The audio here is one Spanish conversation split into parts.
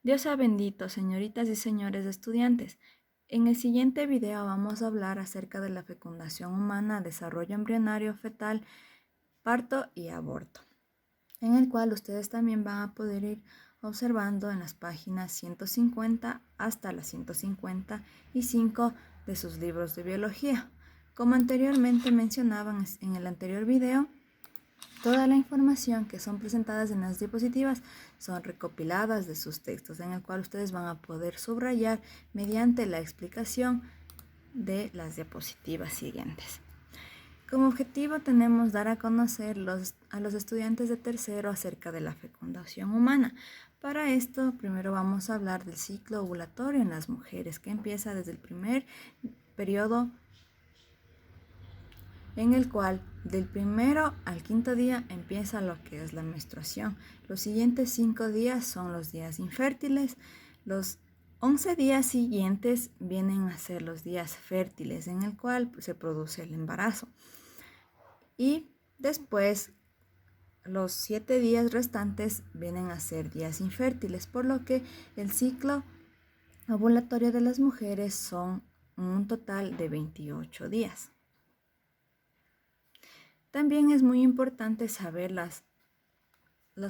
Dios sea bendito, señoritas y señores estudiantes. En el siguiente video vamos a hablar acerca de la fecundación humana, desarrollo embrionario fetal, parto y aborto, en el cual ustedes también van a poder ir observando en las páginas 150 hasta las 155 de sus libros de biología. Como anteriormente mencionaban en el anterior video, toda la información que son presentadas en las diapositivas son recopiladas de sus textos, en el cual ustedes van a poder subrayar mediante la explicación de las diapositivas siguientes. Como objetivo tenemos dar a conocer a los estudiantes de tercero acerca de la fecundación humana. Para esto, primero vamos a hablar del ciclo ovulatorio en las mujeres, que empieza desde el primer periodo, en el cual del primero al quinto día empieza lo que es la menstruación. Los siguientes 5 días son los días infértiles. Los 11 días siguientes vienen a ser los días fértiles, en el cual se produce el embarazo. Y después los 7 días restantes vienen a ser días infértiles, por lo que el ciclo ovulatorio de las mujeres son un total de 28 días. También es muy importante saber las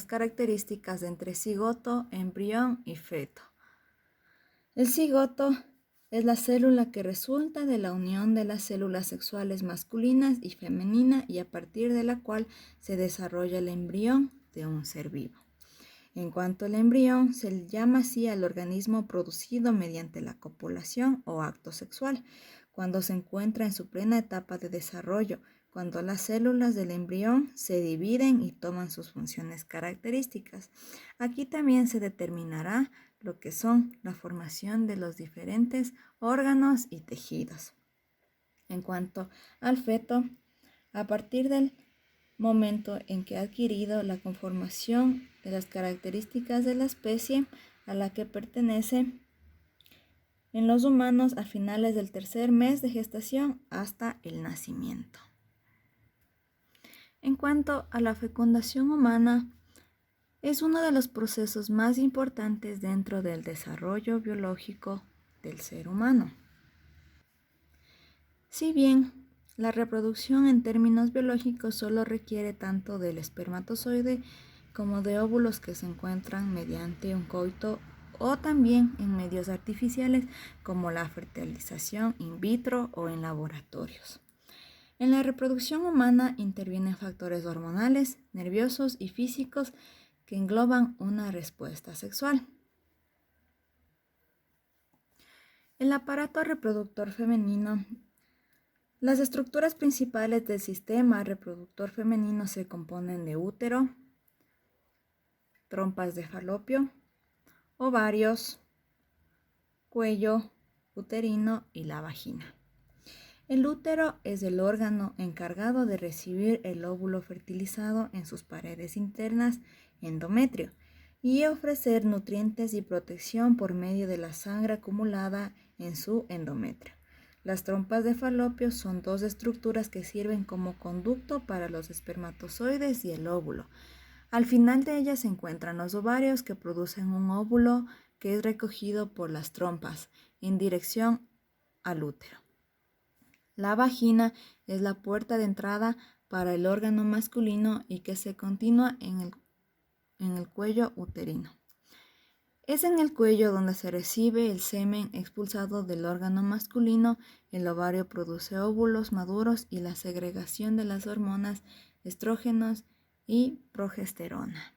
características de entre cigoto, embrión y feto. El cigoto es la célula que resulta de la unión de las células sexuales masculinas y femenina y a partir de la cual se desarrolla el embrión de un ser vivo. En cuanto al embrión, se le llama así al organismo producido mediante la copulación o acto sexual, cuando se encuentra en su plena etapa de desarrollo, cuando las células del embrión se dividen y toman sus funciones características. Aquí también se determinará lo que son la formación de los diferentes órganos y tejidos. En cuanto al feto, a partir del momento en que ha adquirido la conformación de las características de la especie a la que pertenece, en los humanos a finales del tercer mes de gestación hasta el nacimiento. En cuanto a la fecundación humana, es uno de los procesos más importantes dentro del desarrollo biológico del ser humano. Si bien la reproducción en términos biológicos solo requiere tanto del espermatozoide como de óvulos que se encuentran mediante un coito o también en medios artificiales como la fertilización in vitro o en laboratorios. En la reproducción humana intervienen factores hormonales, nerviosos y físicos que engloban una respuesta sexual. El aparato reproductor femenino. Las estructuras principales del sistema reproductor femenino se componen de útero, trompas de falopio, ovarios, cuello uterino y la vagina. El útero es el órgano encargado de recibir el óvulo fertilizado en sus paredes internas, endometrio, y ofrecer nutrientes y protección por medio de la sangre acumulada en su endometrio. Las trompas de falopio son dos estructuras que sirven como conducto para los espermatozoides y el óvulo. Al final de ellas se encuentran los ovarios que producen un óvulo que es recogido por las trompas en dirección al útero. La vagina es la puerta de entrada para el órgano masculino y que se continúa en el cuello uterino. Es en el cuello donde se recibe el semen expulsado del órgano masculino, el ovario produce óvulos maduros y la segregación de las hormonas estrógenos y progesterona.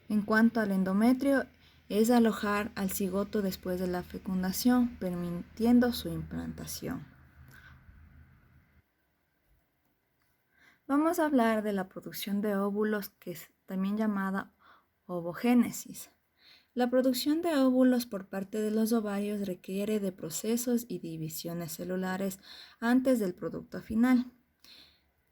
En cuanto al endometrio, es alojar al cigoto después de la fecundación, permitiendo su implantación. Vamos a hablar de la producción de óvulos, que es también llamada ovogénesis. La producción de óvulos por parte de los ovarios requiere de procesos y divisiones celulares antes del producto final.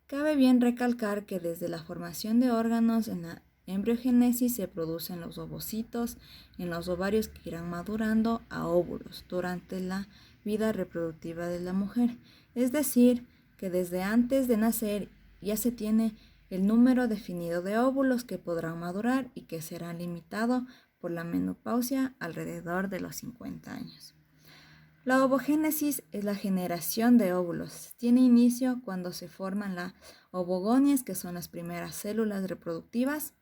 Cabe bien recalcar que desde la formación de órganos en la embriogénesis se producen los ovocitos en los ovarios que irán madurando a óvulos durante la vida reproductiva de la mujer. Es decir, que desde antes de nacer ya se tiene el número definido de óvulos que podrán madurar y que será limitado por la menopausia alrededor de los 50 años. La ovogénesis es la generación de óvulos. Tiene inicio cuando se forman las ovogonias, que son las primeras células reproductivas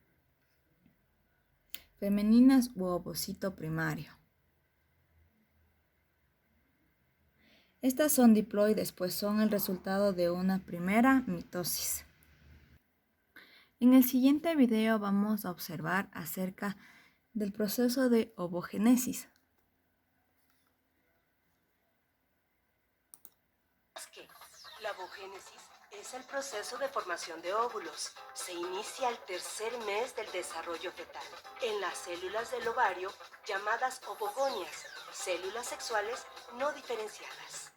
femeninas u ovocito primario. Estas son diploides, pues son el resultado de una primera mitosis. En el siguiente video vamos a observar acerca del proceso de ovogénesis. La ovogénesis es el proceso de formación de óvulos. Se inicia al tercer mes del desarrollo fetal, en las células del ovario llamadas ovogonias, células sexuales no diferenciadas.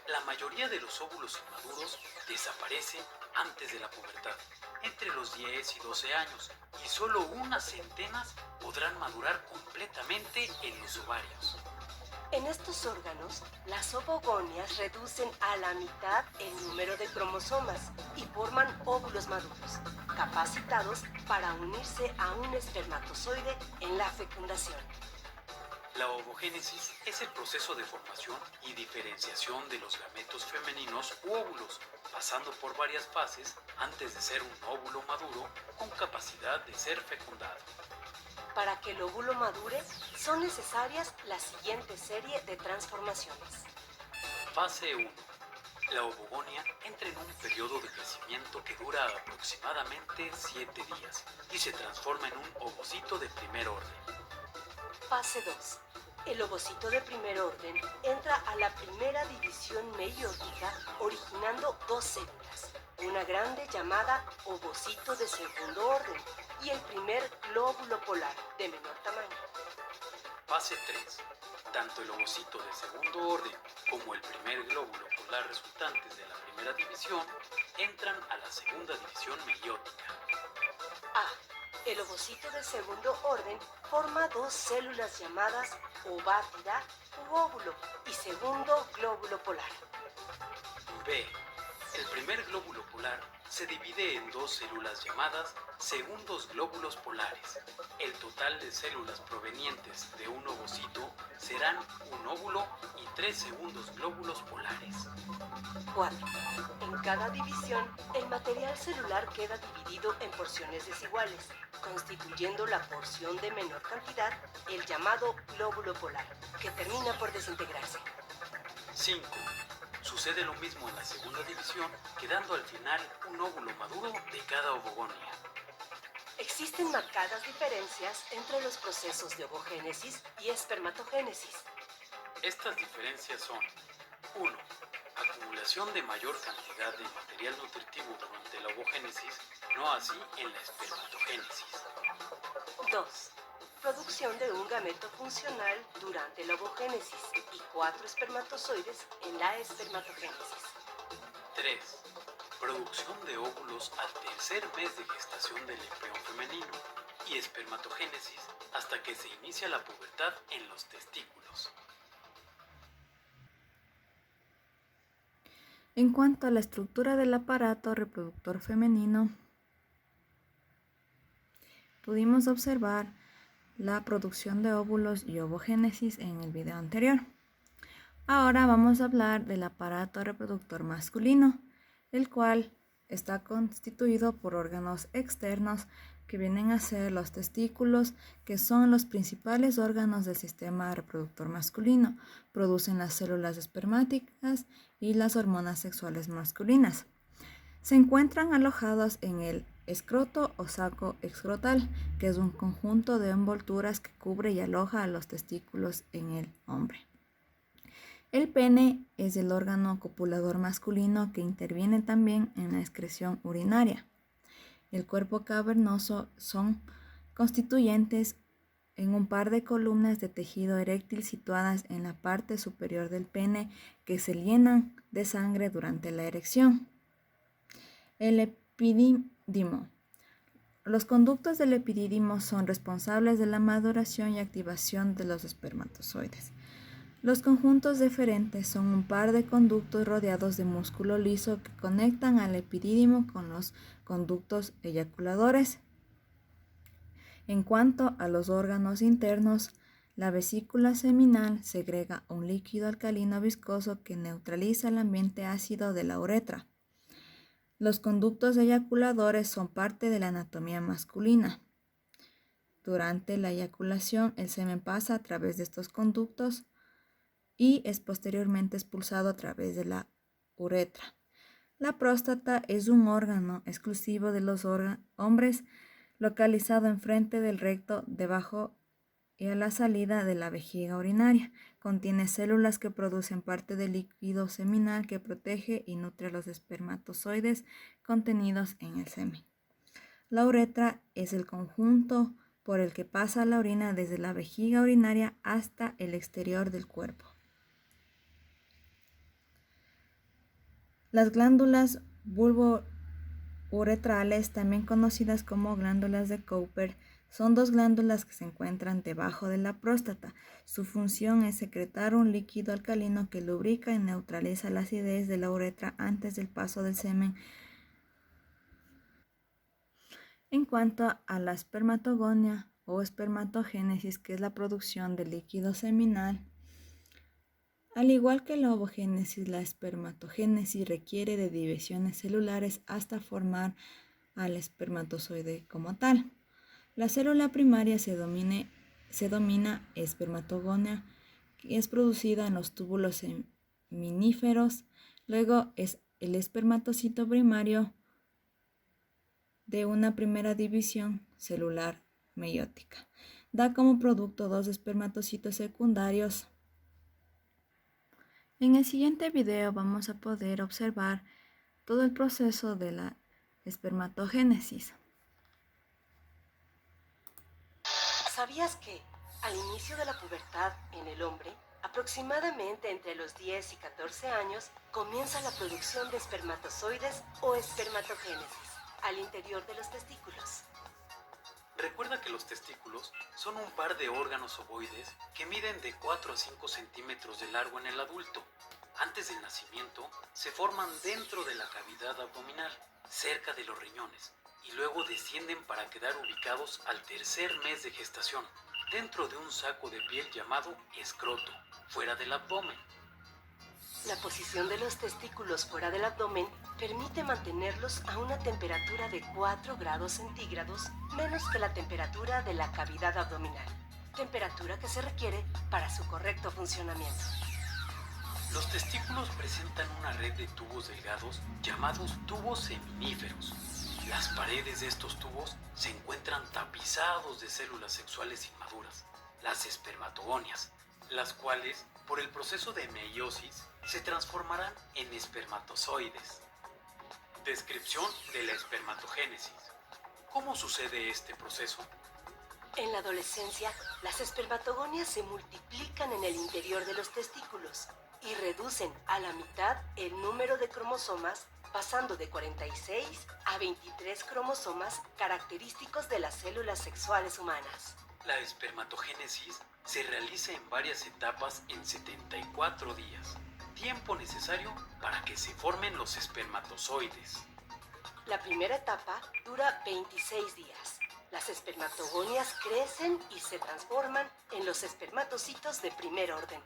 La mayoría de los óvulos inmaduros desaparecen antes de la pubertad, entre los 10 y 12 años, y solo unas centenas podrán madurar completamente en los ovarios. En estos órganos, las ovogonias reducen a la mitad el número de cromosomas y forman óvulos maduros, capacitados para unirse a un espermatozoide en la fecundación. La ovogénesis es el proceso de formación y diferenciación de los gametos femeninos u óvulos, pasando por varias fases antes de ser un óvulo maduro con capacidad de ser fecundado. Para que el óvulo madure, son necesarias la siguiente serie de transformaciones. Fase 1. La ovogonia entra en un periodo de crecimiento que dura aproximadamente 7 días y se transforma en un ovocito de primer orden. Fase 2. El ovocito de primer orden entra a la primera división meiótica originando dos células, una grande llamada ovocito de segundo orden y el primer glóbulo polar de menor tamaño. Fase 3. Tanto el ovocito de segundo orden como el primer glóbulo polar resultantes de la primera división entran a la segunda división meiótica. A. El ovocito de segundo orden forma dos células llamadas ovátida u óvulo y segundo glóbulo polar. B. El primer glóbulo polar se divide en dos células llamadas segundos glóbulos polares. El total de células provenientes de un ovocito serán un óvulo y 3 segundos glóbulos polares. 4. En cada división, el material celular queda dividido en porciones desiguales, constituyendo la porción de menor cantidad, el llamado glóbulo polar, que termina por desintegrarse. 5. Sucede lo mismo en la segunda división, quedando al final un óvulo maduro de cada ovogonia. Existen marcadas diferencias entre los procesos de ovogénesis y espermatogénesis. Estas diferencias son: 1. Acumulación de mayor cantidad de material nutritivo durante la ovogénesis, no así en la espermatogénesis. 2. Producción de un gameto funcional durante la ovogénesis y 4 espermatozoides en la espermatogénesis. 3. Producción de óvulos al tercer mes de gestación del embrión femenino y espermatogénesis hasta que se inicia la pubertad en los testículos. En cuanto a la estructura del aparato reproductor femenino, pudimos observar la producción de óvulos y ovogénesis en el video anterior. Ahora vamos a hablar del aparato reproductor masculino, el cual está constituido por órganos externos que vienen a ser los testículos, que son los principales órganos del sistema reproductor masculino. Producen las células espermáticas y las hormonas sexuales masculinas. Se encuentran alojados en el escroto o saco escrotal, que es un conjunto de envolturas que cubre y aloja a los testículos en el hombre. El pene es el órgano copulador masculino que interviene también en la excreción urinaria. El cuerpo cavernoso son constituyentes en un par de columnas de tejido eréctil situadas en la parte superior del pene que se llenan de sangre durante la erección. El epidídimo. Los conductos del epidídimo son responsables de la maduración y activación de los espermatozoides. Los conjuntos deferentes son un par de conductos rodeados de músculo liso que conectan al epidídimo con los conductos eyaculadores. En cuanto a los órganos internos, la vesícula seminal segrega un líquido alcalino viscoso que neutraliza el ambiente ácido de la uretra. Los conductos eyaculadores son parte de la anatomía masculina. Durante la eyaculación, el semen pasa a través de estos conductos y es posteriormente expulsado a través de la uretra. La próstata es un órgano exclusivo de los hombres, localizado enfrente del recto, debajo y a la salida de la vejiga urinaria. Contiene células que producen parte del líquido seminal que protege y nutre a los espermatozoides contenidos en el semen. La uretra es el conjunto por el que pasa la orina desde la vejiga urinaria hasta el exterior del cuerpo. Las glándulas bulbouretrales, también conocidas como glándulas de Cooper, son dos glándulas que se encuentran debajo de la próstata. Su función es secretar un líquido alcalino que lubrica y neutraliza la acidez de la uretra antes del paso del semen. En cuanto a la espermatogonia o espermatogénesis, que es la producción de líquido seminal, al igual que la ovogénesis, la espermatogénesis requiere de divisiones celulares hasta formar al espermatozoide como tal. La célula primaria se domina espermatogonia, que es producida en los túbulos seminíferos. Luego es el espermatocito primario de una primera división celular meiótica. Da como producto dos espermatocitos secundarios. En el siguiente video vamos a poder observar todo el proceso de la espermatogénesis. ¿Sabías que al inicio de la pubertad en el hombre, aproximadamente entre los 10 y 14 años, comienza la producción de espermatozoides o espermatogénesis al interior de los testículos? Recuerda que los testículos son un par de órganos ovoides que miden de 4 a 5 centímetros de largo en el adulto. Antes del nacimiento, se forman dentro de la cavidad abdominal, cerca de los riñones, y luego descienden para quedar ubicados al tercer mes de gestación, dentro de un saco de piel llamado escroto, fuera del abdomen. La posición de los testículos fuera del abdomen permite mantenerlos a una temperatura de 4 grados centígrados menos que la temperatura de la cavidad abdominal, temperatura que se requiere para su correcto funcionamiento. Los testículos presentan una red de tubos delgados llamados tubos seminíferos. Las paredes de estos tubos se encuentran tapizados de células sexuales inmaduras, las espermatogonias, las cuales, por el proceso de meiosis, se transformarán en espermatozoides. Descripción de la espermatogénesis. ¿Cómo sucede este proceso? En la adolescencia, las espermatogonias se multiplican en el interior de los testículos y reducen a la mitad el número de cromosomas, pasando de 46 a 23 cromosomas característicos de las células sexuales humanas. La espermatogénesis se realiza en varias etapas en 74 días, tiempo necesario para que se formen los espermatozoides. La primera etapa dura 26 días. Las espermatogonias crecen y se transforman en los espermatocitos de primer orden.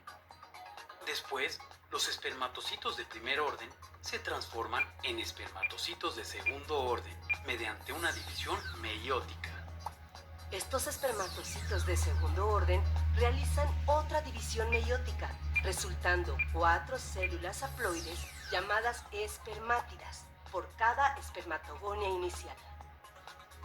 Después, los espermatocitos de primer orden se transforman en espermatocitos de segundo orden mediante una división meiótica. Estos espermatocitos de segundo orden realizan otra división meiótica, resultando 4 células haploides llamadas espermátidas por cada espermatogonia inicial.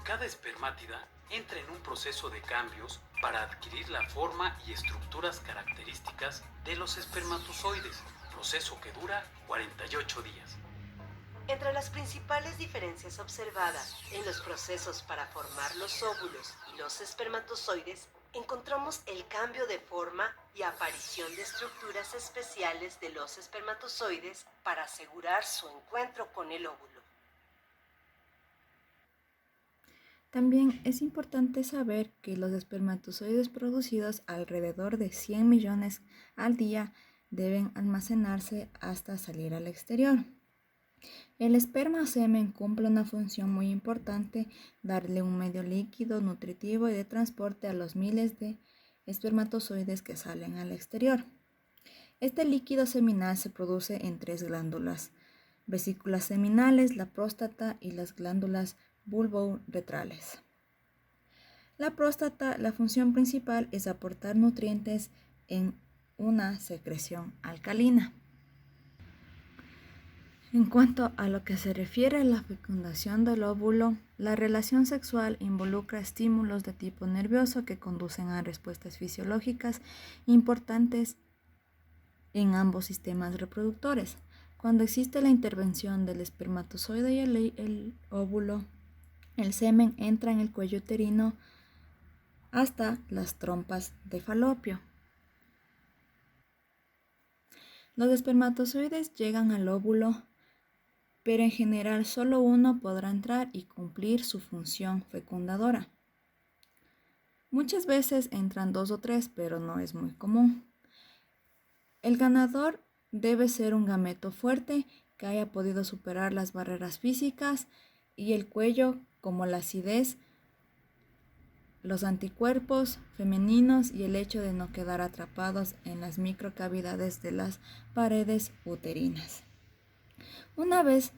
Cada espermátida entra en un proceso de cambios para adquirir la forma y estructuras características de los espermatozoides, proceso que dura 48 días. Entre las principales diferencias observadas en los procesos para formar los óvulos y los espermatozoides, encontramos el cambio de forma y aparición de estructuras especiales de los espermatozoides para asegurar su encuentro con el óvulo. También es importante saber que los espermatozoides producidos alrededor de 100 millones al día deben almacenarse hasta salir al exterior. El esperma o semen cumple una función muy importante, darle un medio líquido, nutritivo y de transporte a los miles de espermatozoides que salen al exterior. Este líquido seminal se produce en 3 glándulas: vesículas seminales, la próstata y las glándulas vulvouretrales. La próstata, la función principal es aportar nutrientes en una secreción alcalina. En cuanto a lo que se refiere a la fecundación del óvulo, la relación sexual involucra estímulos de tipo nervioso que conducen a respuestas fisiológicas importantes en ambos sistemas reproductores. Cuando existe la intervención del espermatozoide y el óvulo, el semen entra en el cuello uterino hasta las trompas de falopio. Los espermatozoides llegan al óvulo, pero en general solo uno podrá entrar y cumplir su función fecundadora. Muchas veces entran 2 o 3, pero no es muy común. El ganador debe ser un gameto fuerte que haya podido superar las barreras físicas y el cuello, como la acidez, los anticuerpos femeninos y el hecho de no quedar atrapados en las microcavidades de las paredes uterinas. Una vez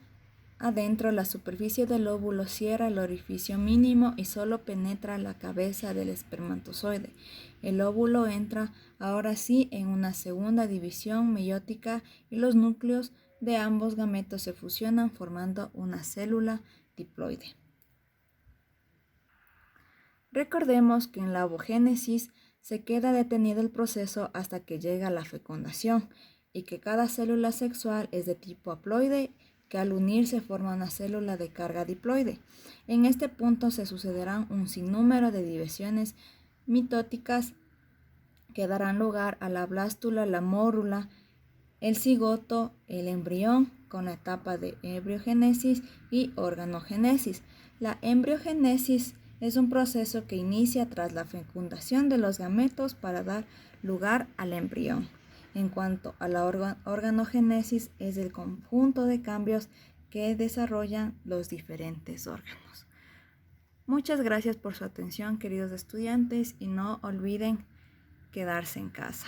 adentro, la superficie del óvulo cierra el orificio mínimo y solo penetra la cabeza del espermatozoide. El óvulo entra ahora sí en una segunda división meiótica y los núcleos de ambos gametos se fusionan formando una célula diploide. Recordemos que en la ovogénesis se queda detenido el proceso hasta que llega la fecundación y que cada célula sexual es de tipo haploide que al unirse forma una célula de carga diploide. En este punto se sucederán un sinnúmero de divisiones mitóticas que darán lugar a la blástula, la mórula, el cigoto, el embrión con la etapa de embriogénesis y organogénesis. La embriogénesis es un proceso que inicia tras la fecundación de los gametos para dar lugar al embrión. En cuanto a la organogénesis, es el conjunto de cambios que desarrollan los diferentes órganos. Muchas gracias por su atención, queridos estudiantes, y no olviden quedarse en casa.